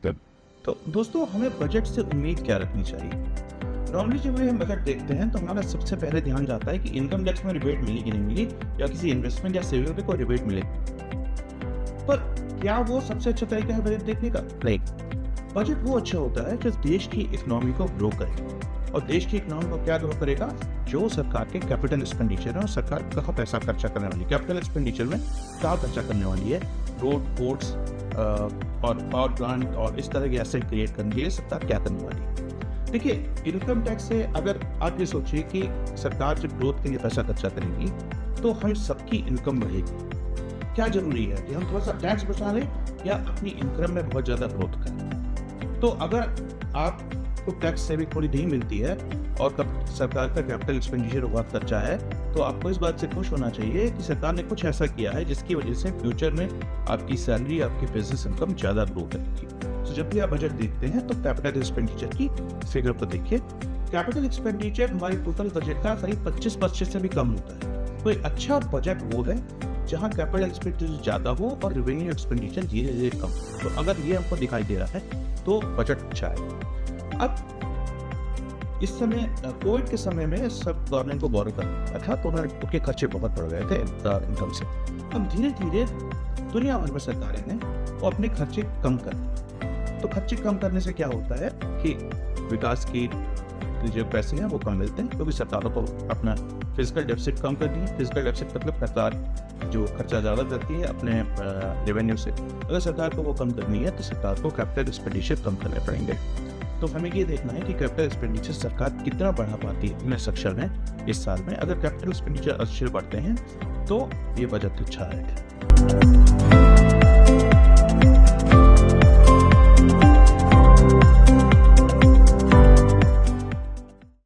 तो दोस्तों, हमें बजट से उम्मीद क्या रखनी चाहिए? नॉर्मली जब हम बजट देखते हैं तो हमारा सबसे पहले ध्यान जाता है कि इनकम टैक्स में रिबेट मिली कि नहीं मिली, या किसी इन्वेस्टमेंट या सेविंग पे कोई रिबेट मिले। पर क्या वो सबसे अच्छा तरीका है बजट देखने का? नहीं। बजट वो अच्छा होता है जो देश की इकोनॉमी को ग्रो करे। और देश की इकोनॉमी को क्या ग्रो करेगा? जो सरकार के कैपिटल एक्सपेंडिचर है, और सरकार कहाँ पैसा खर्चा करने वाली है। कैपिटल एक्सपेंडिचर में कहाँ खर्चा करने वाली है? रोड, पोर्ट्स और पावर प्लांट और इस तरह के एसेट क्रिएट करने के लिए सरकार क्या करने वाली है। देखिए, इनकम टैक्स से अगर आप ये सोचिए कि सरकार जब ग्रोथ के लिए पैसा खर्चा करेगी तो हम सबकी इनकम बढ़ेगी। क्या जरूरी है कि हम थोड़ा सा टैक्स बचा लें या अपनी इनकम में बहुत ज्यादा ग्रोथ करें? तो अगर आपको टैक्स सेविंग थोड़ी नहीं मिलती है और सरकार का कैपिटल एक्सपेंडिचर बहुत अच्छा है, तो आपको इस बात से खुश होना चाहिए कि सरकार ने कुछ ऐसा किया है जिसकी वजह से फ्यूचर में आपकी सैलरी, आपकी बिजनेस इनकम ज्यादा ग्रो करेगी। तो जब भी आप बजट देखते हैं तो कैपिटल एक्सपेंडिचर की फिगर को देखिए। कैपिटल एक्सपेंडिचर हमारे टोटल बजट का करीब 25% से भी कम होता है। तो एक अच्छा बजट वो है जहां कैपिटल एक्सपेंडिचर ज्यादा हो और रेवेन्यू एक्सपेंडिचर धीरे धीरे कम। तो अगर ये हमको दिखाई दे रहा है तो बजट अच्छा है। अब इस समय कोविड के समय में सब गवर्नमेंट को बोरो करना था, तो उनके खर्चे बहुत बढ़ गए थे इनकम से। अब धीरे धीरे दुनिया भर में सरकारें ने वो अपने खर्चे कम कर। तो खर्चे कम करने से क्या होता है कि विकास की जो पैसे हैं वो कम मिलते हैं, क्योंकि सरकारों को अपना फिजिकल डेफिसिट कम करनी है। फिजिकल डेफिसिट मतलब सरकार जो खर्चा ज़्यादा करती है अपने रेवेन्यू से, अगर सरकार को वो कम करनी है तो सरकार को कैपिटल एक्सपेंडिचर कम करने पड़ेंगे। तो हमें ये देखना है कि कैपिटल एक्सपेंडिचर सरकार कितना बढ़ा पाती है, इतने सक्षम है इस साल में। अगर कैपिटल एक्सपेंडिचर अच्छे बढ़ते हैं तो ये बजट अच्छा है।